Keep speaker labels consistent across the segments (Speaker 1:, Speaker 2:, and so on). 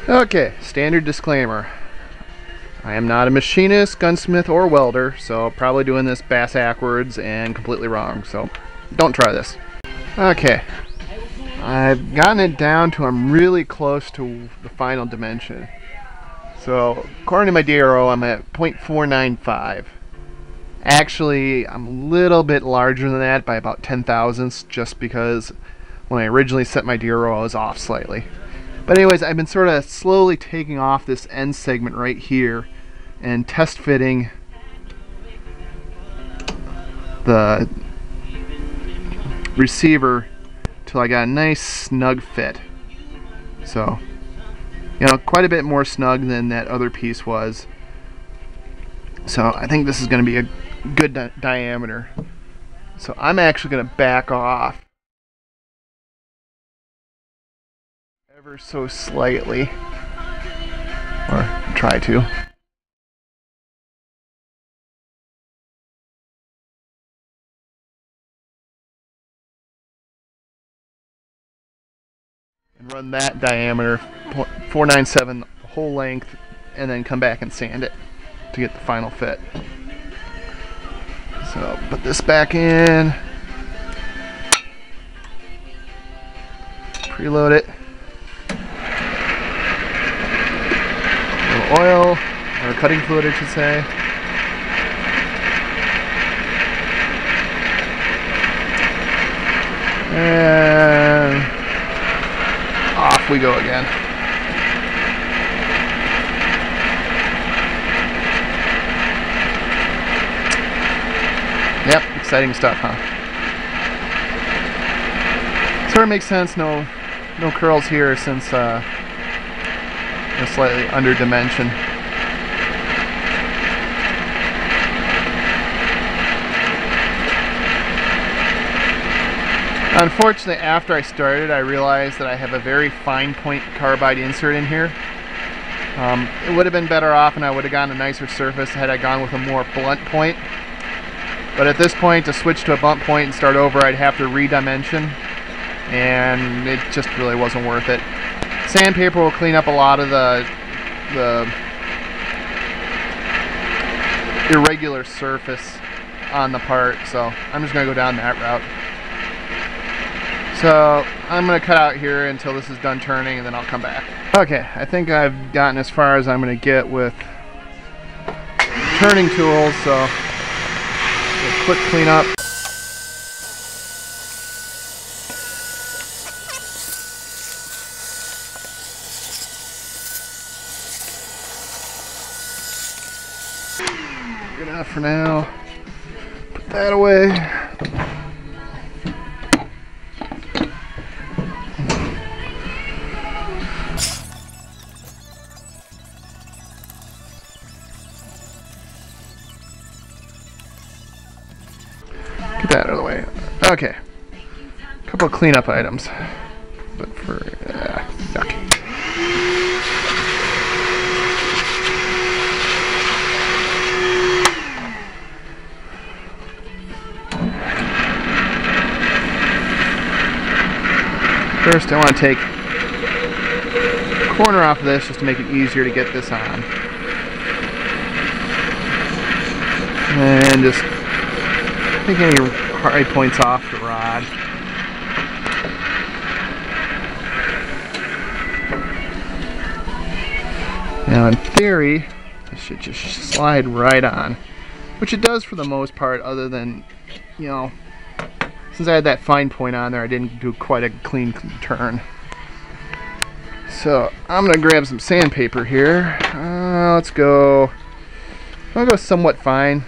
Speaker 1: Okay, standard disclaimer. I am not a machinist, gunsmith, or welder, so probably doing this bass-ackwards and completely wrong, so don't try this. Okay, I've gotten it down to I'm really close to the final dimension. So, according to my DRO, I'm at 0.495. Actually, I'm a little bit larger than that by about 10 thousandths, just because when I originally set my DRO, I was off slightly. But anyways, I've been sort of slowly taking off this end segment right here and test fitting the receiver till I got a nice snug fit. So, you know, quite a bit more snug than that other piece was. So I think this is going to be a good diameter. So I'm actually going to back off ever so slightly, or try to. And run that diameter, 497 the whole length, and then come back and sand it to get the final fit. So put this back in, preload it, a little oil, or cutting fluid I should say. And off we go again. Yep, exciting stuff, huh? Sort of makes sense, no curls here since they're slightly under dimension. Unfortunately, after I started, I realized that I have a very fine point carbide insert in here. It would have been better off and I would have gotten a nicer surface had I gone with a more blunt point. But at this point, to switch to a blunt point and start over, I'd have to redimension, and it just really wasn't worth it. Sandpaper will clean up a lot of the irregular surface on the part, so I'm just going to go down that route. So I'm going to cut out here until this is done turning, and then I'll come back. Okay, I think I've gotten as far as I'm going to get with turning tools, so a quick cleanup. Good enough for now. Put that away. Get that out of the way. Okay. A couple of cleanup items. But for yuck. First, I want to take the corner off of this just to make it easier to get this on. And just take any high points off the rod. Now in theory, this should just slide right on, which it does for the most part, other than, you know, since I had that fine point on there, I didn't do quite a clean turn. So I'm gonna grab some sandpaper here. Let's go, I'll go somewhat fine.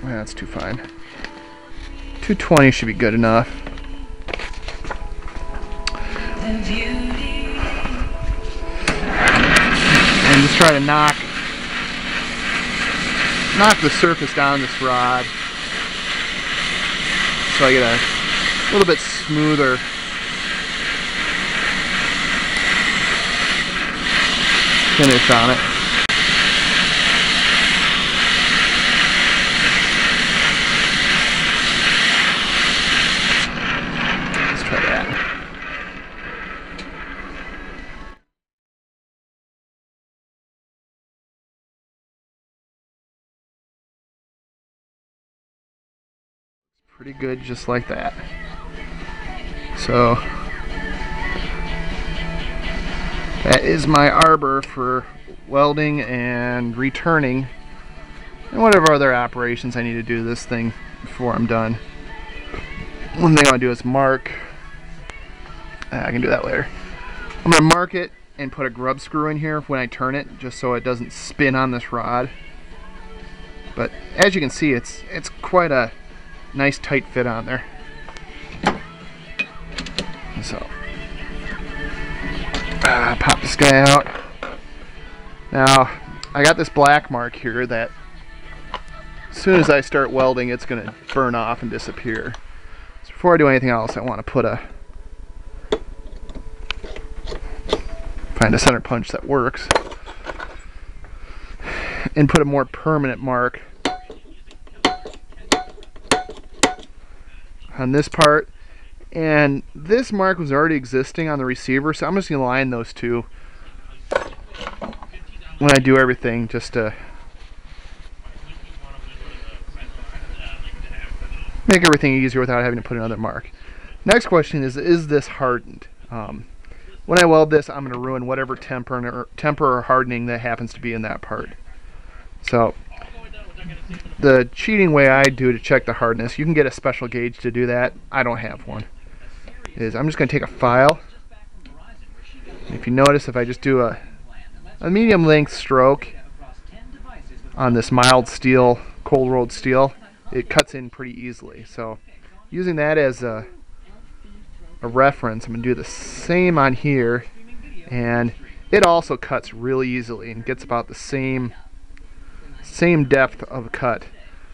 Speaker 1: That's too fine. 220 should be good enough. And just try to knock the surface down this rod so I get a little bit smoother finish on it. Pretty good, just like that. So that is my arbor for welding and returning and whatever other operations I need to do to this thing before I'm done. One thing I want to do is mark. I can do that later. I'm going to mark it and put a grub screw in here when I turn it, just so it doesn't spin on this rod. But as you can see, it's quite a nice tight fit on there. So pop this guy out. Now I got this black mark here that as soon as I start welding, it's going to burn off and disappear. So before I do anything else, I want to find a center punch that works and put a more permanent mark on this part. And this mark was already existing on the receiver, so I'm just going to line those two when I do everything, just to make everything easier without having to put another mark. Next question is this hardened? When I weld this, I'm going to ruin whatever temper or hardening that happens to be in that part. So the cheating way I do to check the hardness, you can get a special gauge to do that. I don't have one. I'm just going to take a file. If you notice, if I just do a medium length stroke on this mild steel, cold rolled steel, it cuts in pretty easily. So using that as a reference, I'm going to do the same on here, and it also cuts really easily and gets about the same depth of cut.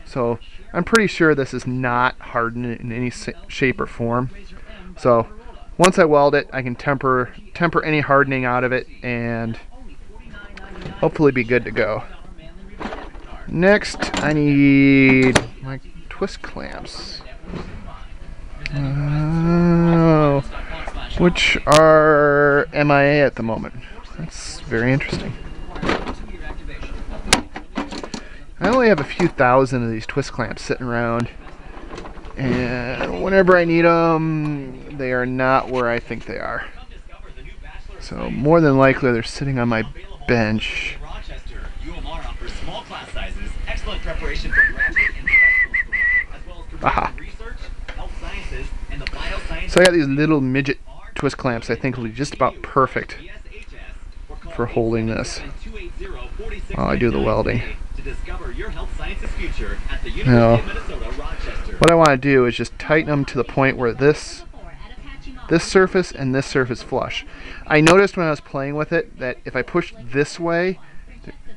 Speaker 1: So I'm pretty sure this is not hardened in any shape or form. So once I weld it, I can temper any hardening out of it and hopefully be good to go. Next, I need my twist clamps, which are MIA at the moment. That's very interesting. I only have a few thousand of these twist clamps sitting around, and whenever I need them, they are not where I think they are. So more than likely they're sitting on my bench. Aha. So I got these little midget twist clamps I think will be just about perfect for holding this while I do the welding. Now, what I want to do is just tighten them to the point where this surface and this surface flush. I noticed when I was playing with it that if I pushed this way,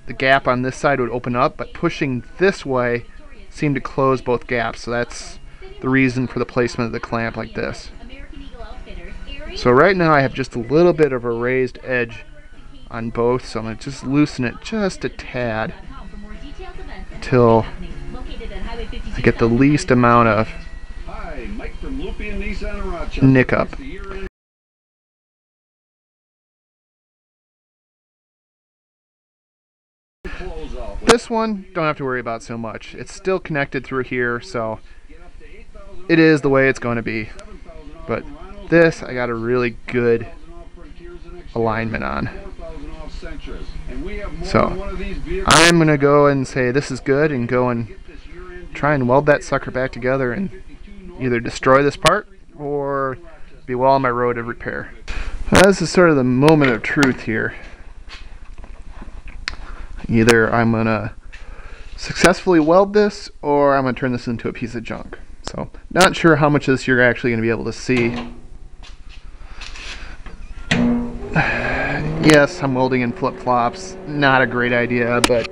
Speaker 1: the gap on this side would open up, but pushing this way seemed to close both gaps. So that's the reason for the placement of the clamp like this. So right now I have just a little bit of a raised edge on both, so I'm going to just loosen it just a tad until I get the least amount of nick up. This one, don't have to worry about so much. It's still connected through here, so it is the way it's going to be. But this, I got a really good alignment on. So I'm going to go and say this is good and go and try and weld that sucker back together and either destroy this part or be well on my road to repair. This is sort of the moment of truth here. Either I'm going to successfully weld this or I'm going to turn this into a piece of junk. So not sure how much of this you're actually going to be able to see. Yes, I'm welding in flip-flops. Not a great idea, but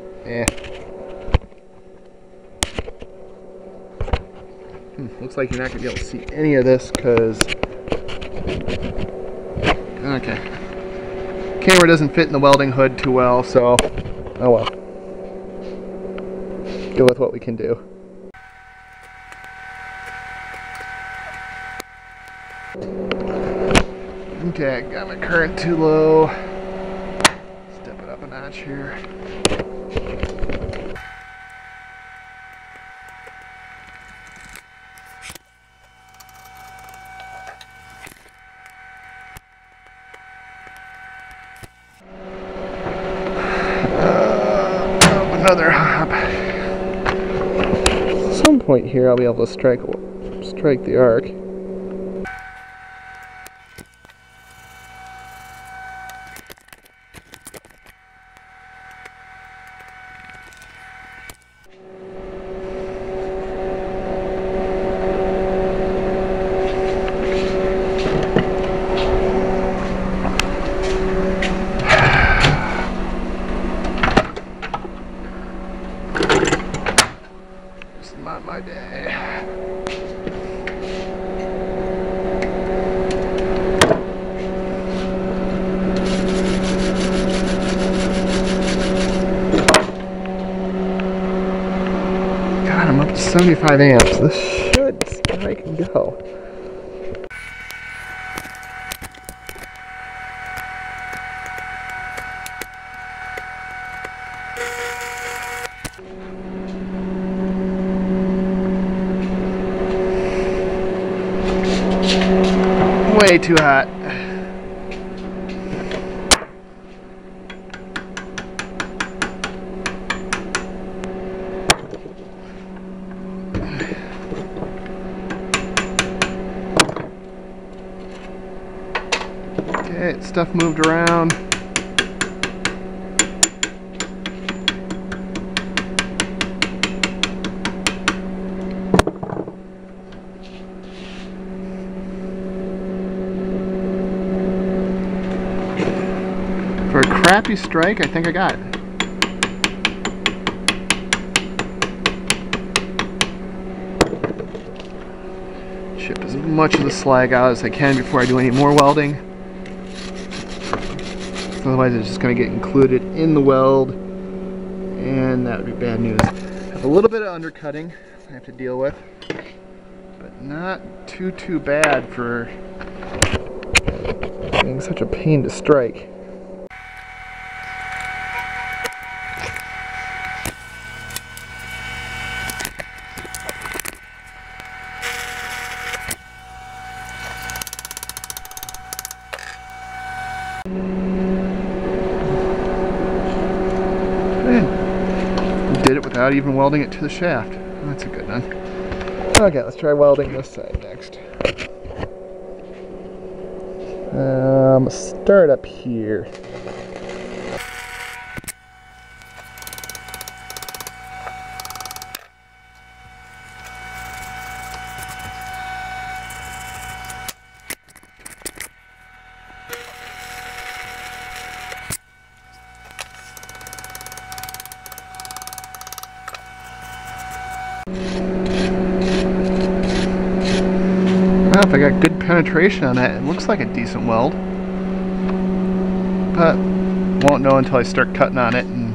Speaker 1: looks like you're not going to be able to see any of this because... Okay. Camera doesn't fit in the welding hood too well, so... Oh well. Go with what we can do. Okay, got my current too low. Step it up a notch here. point here I'll be able to strike the arc. Not my day. God, I'm up to 75 amps. This should strike and go. Way too hot. Okay, stuff moved around. For a crappy strike, I think I got it. Chip as much of the slag out as I can before I do any more welding. Otherwise it's just going to get included in the weld, and that would be bad news. I have a little bit of undercutting I have to deal with, but not too bad for being such a pain to strike. Did it without even welding it to the shaft. That's a good one. Okay, let's try welding this side next. Start up here. Well, if I got good penetration on that, it looks like a decent weld. But won't know until I start cutting on it and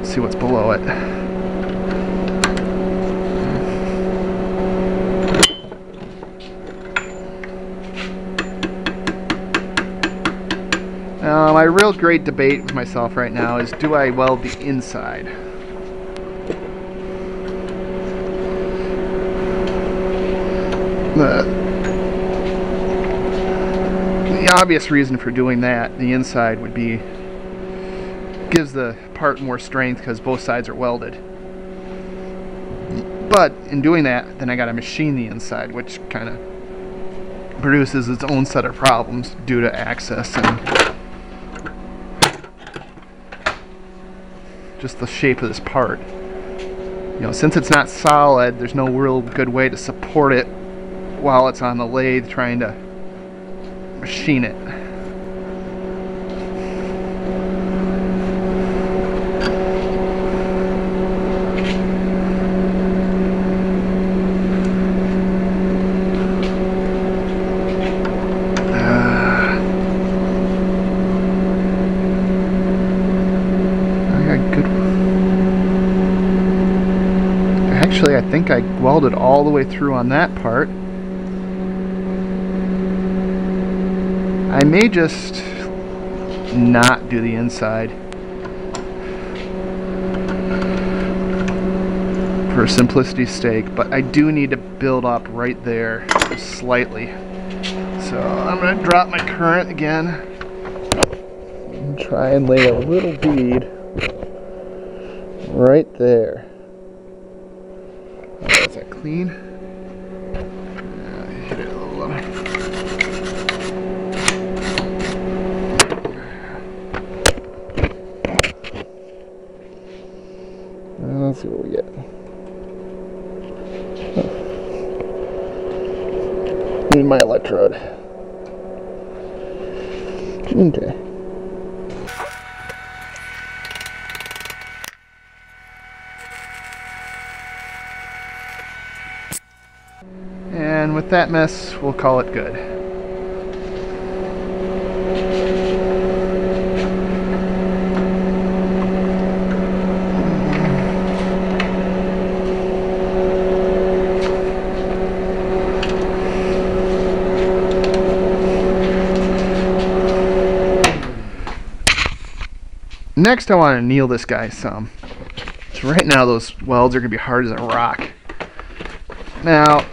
Speaker 1: see what's below it. My real great debate with myself right now is, do I weld the inside? The obvious reason for doing that, the inside, would be gives the part more strength because both sides are welded. But in doing that, then I gotta machine the inside, which kind of produces its own set of problems due to access and just the shape of this part. You know, since it's not solid, there's no real good way to support it while it's on the lathe trying to machine it. Actually, I think I welded all the way through on that part. I may just not do the inside for simplicity's sake, but I do need to build up right there slightly. So I'm going to drop my current again and try and lay a little bead right there. Is that clean? Hit it a little low. Let's see what we get. Need my electrode. Okay. And with that mess, we'll call it good. Next, I want to anneal this guy some. So right now, those welds are going to be hard as a rock. Now,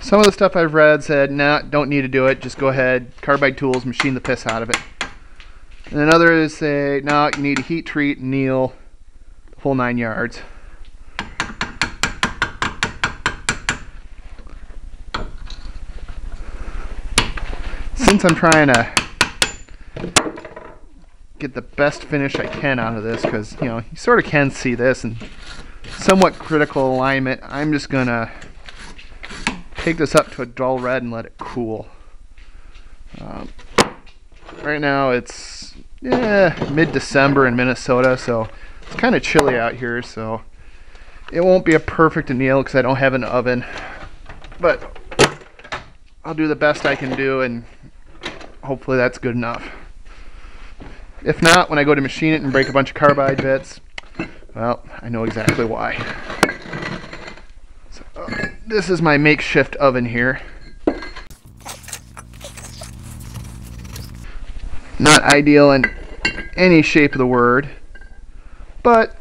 Speaker 1: some of the stuff I've read said, nah, don't need to do it. Just go ahead, carbide tools, machine the piss out of it. And then others say, no, you need to heat treat, anneal, the whole 9 yards. Since I'm trying to get the best finish I can out of this, because you know you sort of can see this in somewhat critical alignment, I'm just gonna take this up to a dull red and let it cool. Right now it's mid-December in Minnesota, so it's kind of chilly out here, so it won't be a perfect anneal because I don't have an oven, but I'll do the best I can do, and hopefully that's good enough. If not, when I go to machine it and break a bunch of carbide bits, well, I know exactly why. So, this is my makeshift oven here. Not ideal in any shape of the word, but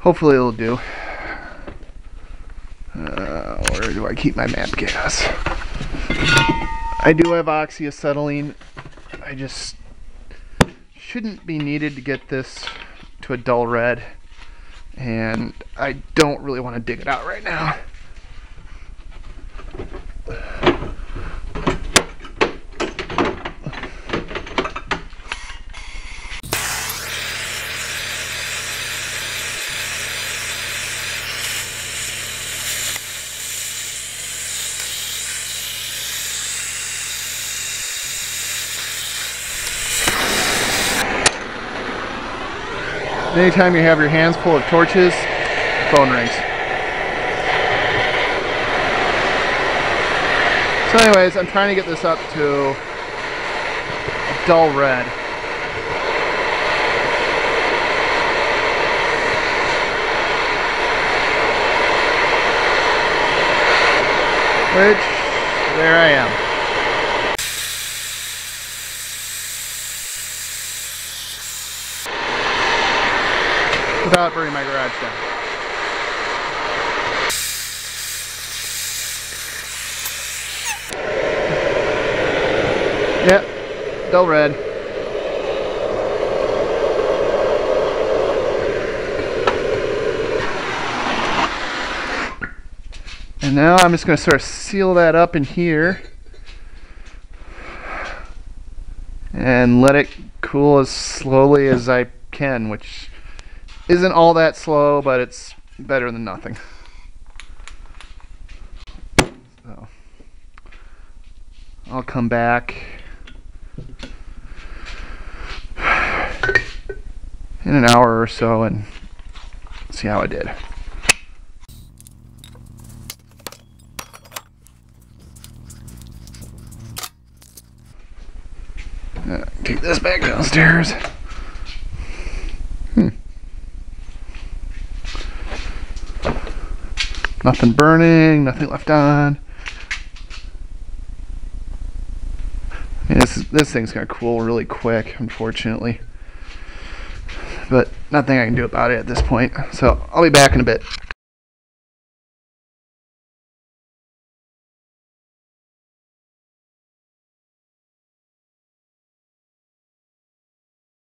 Speaker 1: hopefully it'll do. Where do I keep my MAP gas? I do have oxyacetylene. I just shouldn't be needed to get this to a dull red, and I don't really want to dig it out right now. Anytime you have your hands full of torches, phone rings. So anyways, I'm trying to get this up to a dull red. Which, there I am. Without burning my garage down. Yep, dull red. And now I'm just going to sort of seal that up in here and let it cool as slowly as I can, which isn't all that slow, but it's better than nothing. So I'll come back in an hour or so and see how I did. Take this back downstairs. Nothing burning, nothing left on. I mean, this thing's gonna cool really quick, unfortunately. But nothing I can do about it at this point. So I'll be back in a bit.